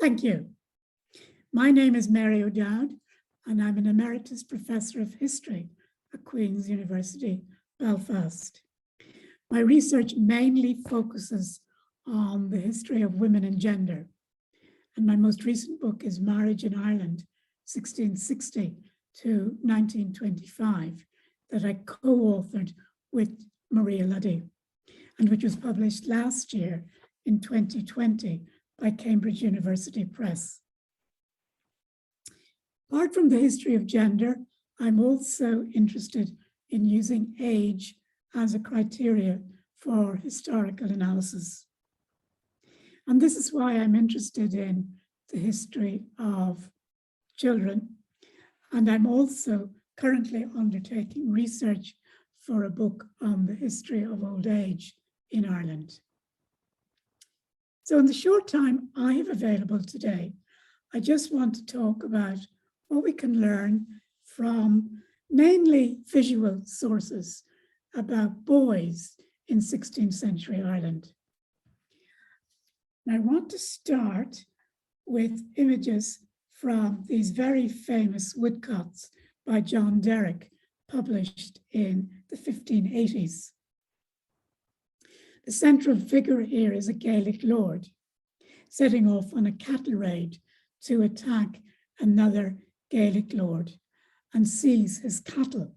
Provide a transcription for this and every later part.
Thank you. My name is Mary O'Dowd, and I'm an Emeritus Professor of History at Queen's University, Belfast. My research mainly focuses on the history of women and gender, and my most recent book is Marriage in Ireland, 1660 to 1925, that I co-authored with Maria Luddy, and which was published last year in 2020 by Cambridge University Press. Apart from the history of gender, I'm also interested in using age as a criteria for historical analysis. And this is why I'm interested in the history of children. And I'm also currently undertaking research for a book on the history of old age in Ireland. So in the short time I have available today, I just want to talk about what we can learn from mainly visual sources about boys in 16th century Ireland. And I want to start with images from these very famous woodcuts by John Derrick, published in the 1580s. The central figure here is a Gaelic lord setting off on a cattle raid to attack another Gaelic lord and seize his cattle.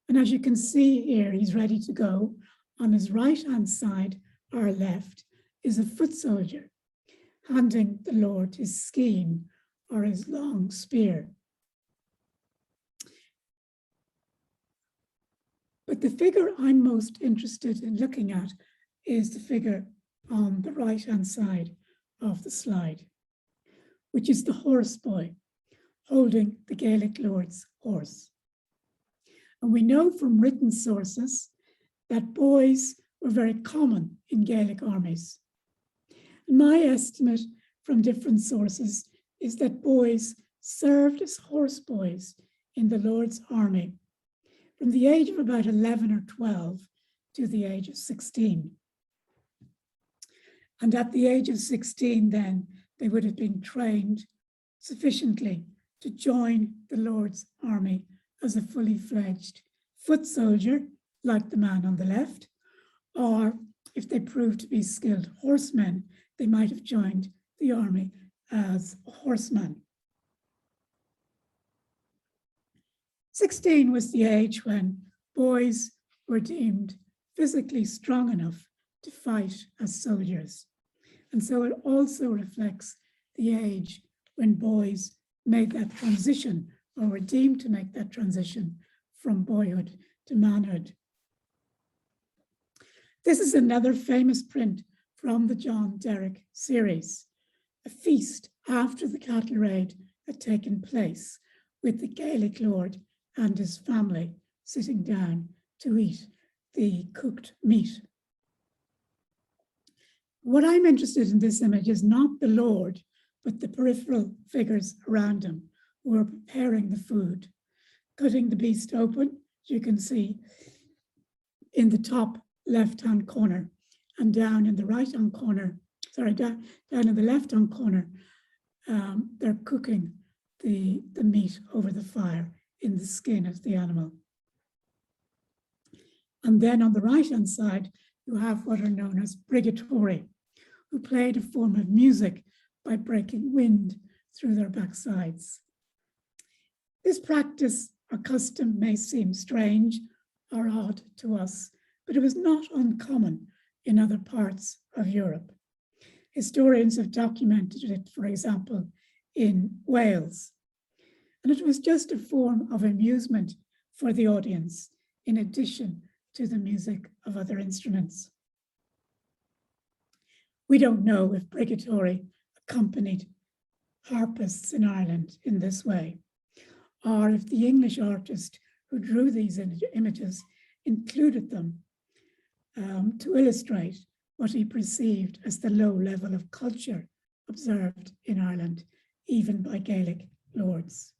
And as you can see here, he's ready to go. On his right-hand side or left is a foot soldier handing the lord his skean or his long spear. But the figure I'm most interested in looking at is the figure on the right-hand side of the slide, which is the horse boy holding the Gaelic lord's horse. And we know from written sources that boys were very common in Gaelic armies. And my estimate from different sources is that boys served as horse boys in the Lord's army from the age of about 11 or 12 to the age of 16. And at the age of 16 then, they would have been trained sufficiently to join the Lord's army as a fully fledged foot soldier, like the man on the left, or if they proved to be skilled horsemen, they might have joined the army as a horseman. 16 was the age when boys were deemed physically strong enough to fight as soldiers. And so it also reflects the age when boys made that transition or were deemed to make that transition from boyhood to manhood. This is another famous print from the John Derrick series, a feast after the cattle raid had taken place with the Gaelic lord and his family sitting down to eat the cooked meat. What I'm interested in this image is not the lord, but the peripheral figures around him who are preparing the food, cutting the beast open, as you can see in the top left-hand corner, and down in the right-hand corner, down in the left-hand corner, they're cooking the meat over the fire in the skin of the animal. And then on the right-hand side, you have what are known as brigatori, who played a form of music by breaking wind through their backsides. This practice or custom may seem strange or odd to us, but it was not uncommon in other parts of Europe. Historians have documented it, for example, in Wales. And it was just a form of amusement for the audience, in addition to the music of other instruments. We don't know if brigatori accompanied harpists in Ireland in this way, or if the English artist who drew these images included them to illustrate what he perceived as the low level of culture observed in Ireland, even by Gaelic lords.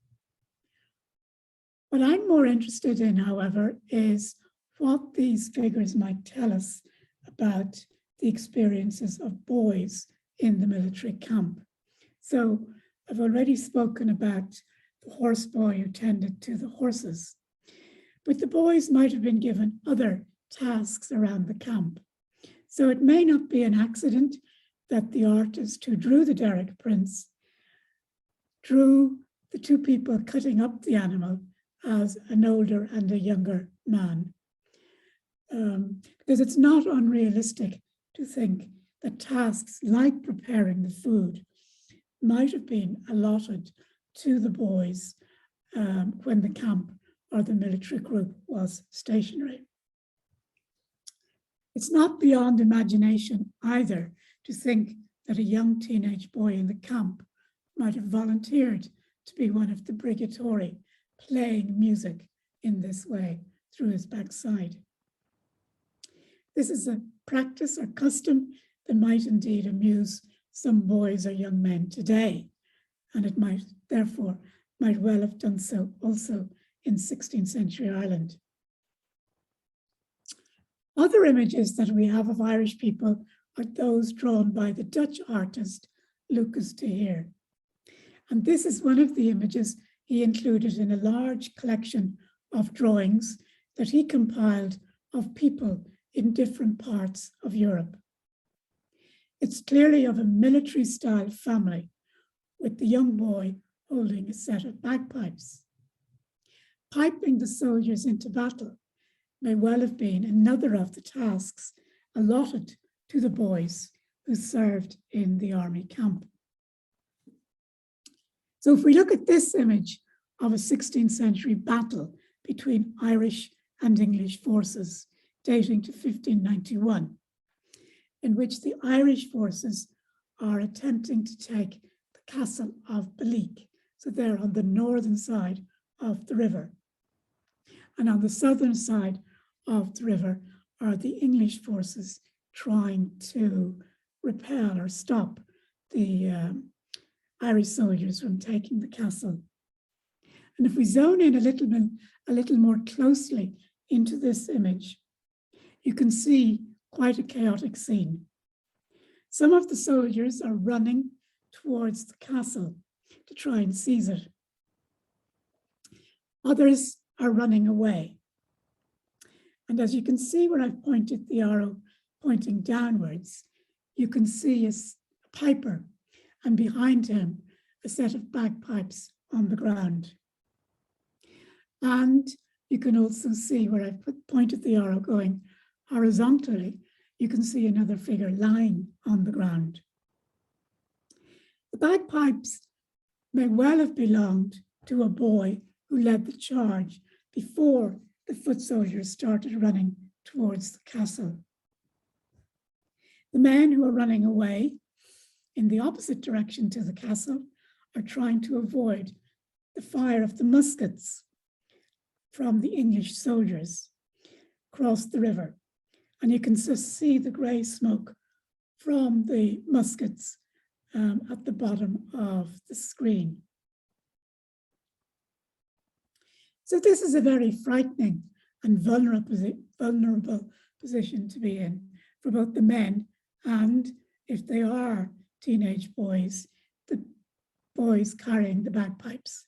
What I'm more interested in, however, is what these figures might tell us about the experiences of boys in the military camp. So I've already spoken about the horse boy who tended to the horses, but the boys might have been given other tasks around the camp. So it may not be an accident that the artist who drew the Derrick prints drew the two people cutting up the animal as an older and a younger man. Because it's not unrealistic to think that tasks like preparing the food might have been allotted to the boys when the camp or the military group was stationary. It's not beyond imagination either to think that a young teenage boy in the camp might have volunteered to be one of the brigatori, playing music in this way through his backside. This is a practice or custom that might indeed amuse some boys or young men today, and it might therefore might well have done so also in 16th century Ireland. Other images that we have of Irish people are those drawn by the Dutch artist Lucas de Heer. And this is one of the images he included in a large collection of drawings that he compiled of people in different parts of Europe. It's clearly of a military style family, with the young boy holding a set of bagpipes. Piping the soldiers into battle may well have been another of the tasks allotted to the boys who served in the army camp. So if we look at this image of a 16th century battle between Irish and English forces dating to 1591, in which the Irish forces are attempting to take the castle of Balleek. So they're on the northern side of the river. And on the southern side of the river are the English forces trying to repel or stop the Irish soldiers from taking the castle. And if we zone in a little more closely into this image, you can see quite a chaotic scene. Some of the soldiers are running towards the castle to try and seize it. Others are running away. And as you can see where I've pointed the arrow pointing downwards, you can see a piper, and behind him, a set of bagpipes on the ground. And you can also see where I've pointed the arrow going horizontally, you can see another figure lying on the ground. The bagpipes may well have belonged to a boy who led the charge before the foot soldiers started running towards the castle. The men who are running away in the opposite direction to the castle are trying to avoid the fire of the muskets from the English soldiers across the river. And you can just see the grey smoke from the muskets at the bottom of the screen. So this is a very frightening and vulnerable position to be in for both the men and, if they are teenage boys, the boys carrying the bagpipes.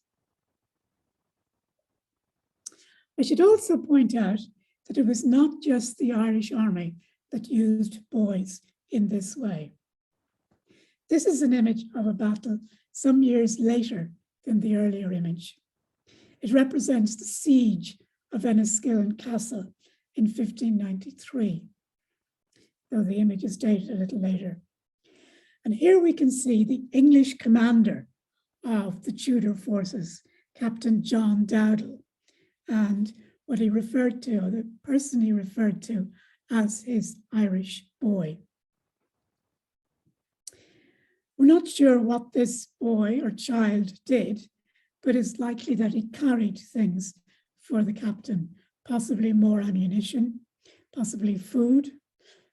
I should also point out that it was not just the Irish army that used boys in this way. This is an image of a battle some years later than the earlier image. It represents the siege of Enniskillen Castle in 1593, though the image is dated a little later. And here we can see the English commander of the Tudor forces, Captain John Dowdall, and what he referred to, or the person he referred to, as his Irish boy. We're not sure what this boy or child did, but it's likely that he carried things for the captain, possibly more ammunition, possibly food,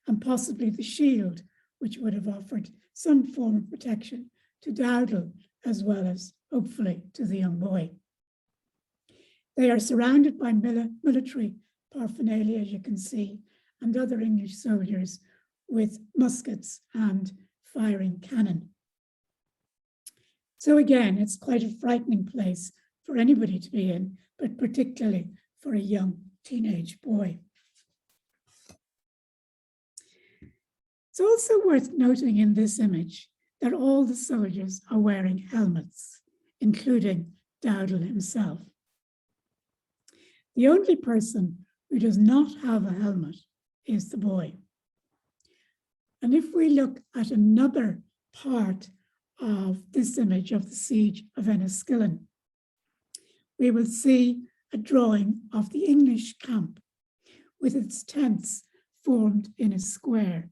and possibly the shield, which would have offered some form of protection to Dowdall, as well as, hopefully, to the young boy. They are surrounded by military paraphernalia, as you can see, and other English soldiers with muskets and firing cannon. So again, it's quite a frightening place for anybody to be in, but particularly for a young teenage boy. It's also worth noting in this image that all the soldiers are wearing helmets, including Dowdall himself. The only person who does not have a helmet is the boy. And if we look at another part of this image of the siege of Enniskillen, we will see a drawing of the English camp with its tents formed in a square.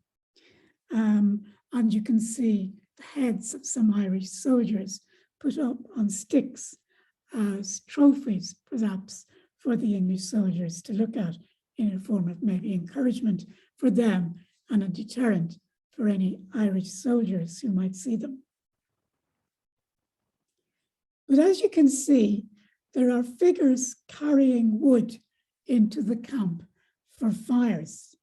And you can see the heads of some Irish soldiers put up on sticks as trophies, perhaps, for the English soldiers to look at in a form of maybe encouragement for them and a deterrent for any Irish soldiers who might see them. But as you can see, there are figures carrying wood into the camp for fires.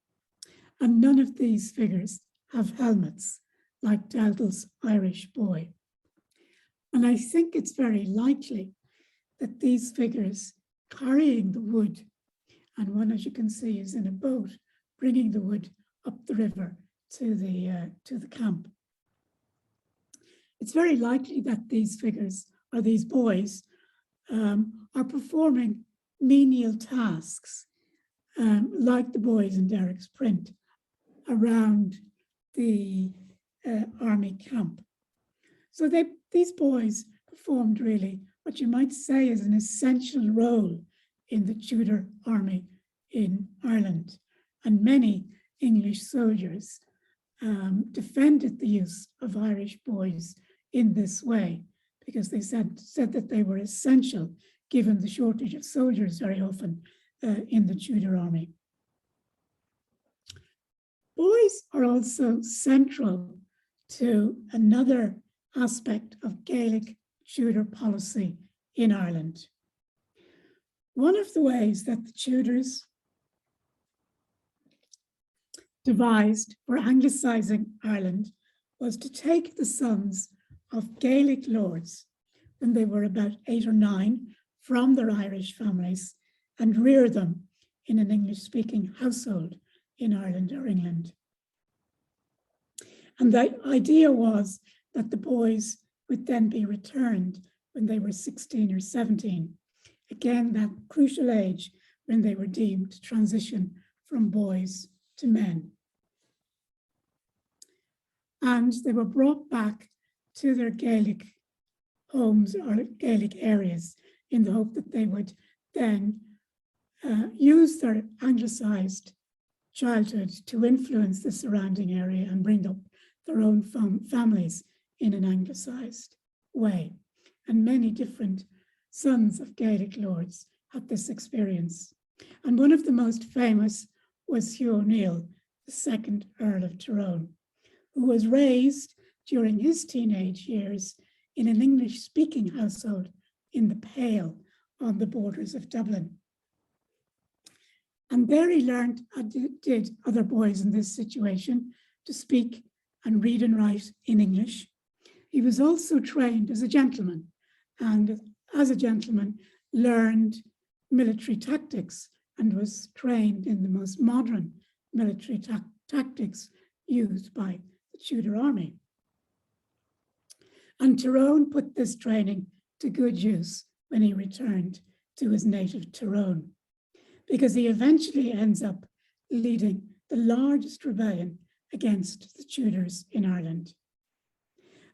And none of these figures have helmets, like Dowdall's Irish boy. And I think it's very likely that these figures carrying the wood, and one, as you can see, is in a boat, bringing the wood up the river to the camp. It's very likely that these figures, or these boys, are performing menial tasks, like the boys in Derek's print, around the army camp. So these boys performed really what you might say is an essential role in the Tudor army in Ireland. And many English soldiers defended the use of Irish boys in this way, because they said that they were essential given the shortage of soldiers very often in the Tudor army. Boys are also central to another aspect of Gaelic Tudor policy in Ireland. One of the ways that the Tudors devised for Anglicising Ireland was to take the sons of Gaelic lords when they were about 8 or 9 from their Irish families and rear them in an English-speaking household in Ireland or England. And the idea was that the boys would then be returned when they were 16 or 17. Again, that crucial age when they were deemed to transition from boys to men. And they were brought back to their Gaelic homes or Gaelic areas in the hope that they would then use their Anglicised childhood to influence the surrounding area and bring up their own families in an Anglicised way. And many different sons of Gaelic lords had this experience. And one of the most famous was Hugh O'Neill, the second Earl of Tyrone, who was raised during his teenage years in an English-speaking household in the Pale on the borders of Dublin. And there he learned, as did other boys in this situation, to speak and read and write in English. He was also trained as a gentleman, and as a gentleman learned military tactics and was trained in the most modern military tactics used by the Tudor army. And Tyrone put this training to good use when he returned to his native Tyrone, because he eventually ends up leading the largest rebellion against the Tudors in Ireland.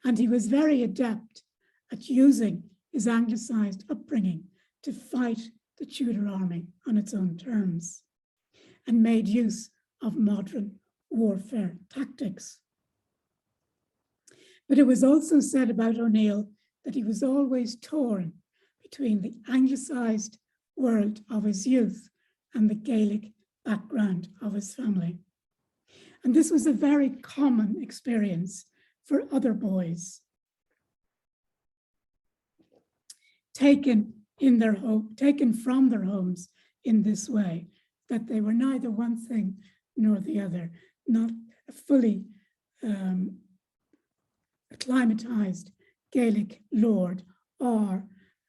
And he was very adept at using his Anglicised upbringing to fight the Tudor army on its own terms, and made use of modern warfare tactics. But it was also said about O'Neill that he was always torn between the Anglicised world of his youth and the Gaelic background of his family. And this was a very common experience for other boys taken from their homes in this way, that they were neither one thing nor the other, not fully acclimatized Gaelic lord or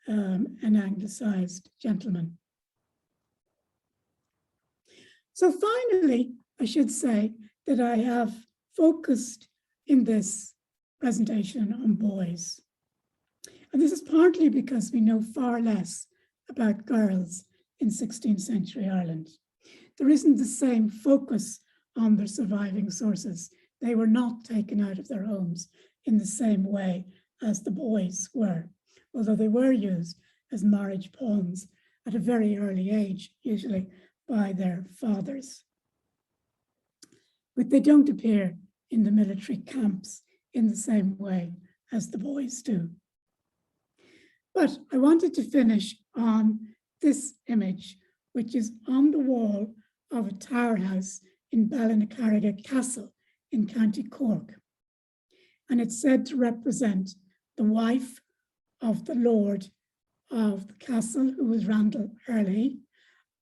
an anglicized gentleman. So finally, I should say that I have focused in this presentation on boys. And this is partly because we know far less about girls in 16th century Ireland. There isn't the same focus on their surviving sources. They were not taken out of their homes in the same way as the boys were, although they were used as marriage pawns at a very early age, usually by their fathers. But they don't appear in the military camps in the same way as the boys do. But I wanted to finish on this image, which is on the wall of a tower house in Ballinaccarriga Castle in County Cork. And it's said to represent the wife of the lord of the castle, who was Randall Hurley,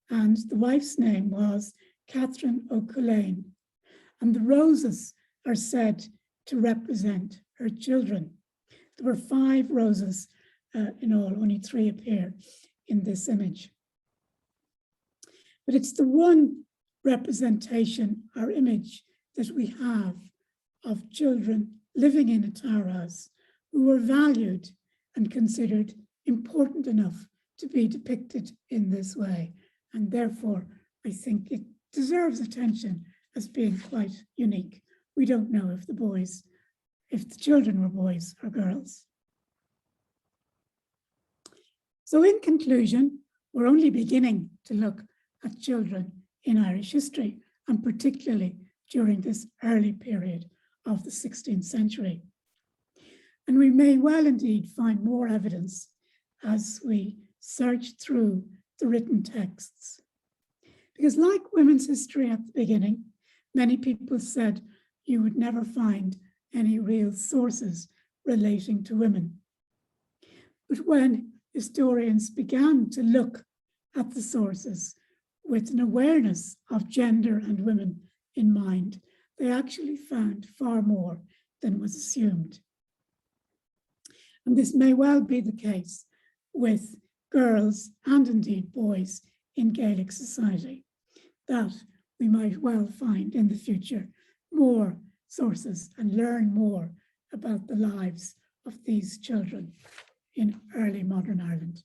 and the wife's name was Catherine O'Culane. And the roses are said to represent her children. There were 5 roses in all, only 3 appear in this image. But it's the one representation or image that we have of children living in a tower house who were valued and considered important enough to be depicted in this way. And therefore, I think it deserves attention as being quite unique. We don't know if the children were boys or girls. So in conclusion, we're only beginning to look at children in Irish history, and particularly during this early period of the 16th century. And we may well indeed find more evidence as we search through the written texts. Because like women's history at the beginning, many people said you would never find any real sources relating to women. But when historians began to look at the sources with an awareness of gender and women in mind, they actually found far more than was assumed. And this may well be the case with girls and indeed boys in Gaelic society, that we might well find in the future more sources and learn more about the lives of these children in early modern Ireland.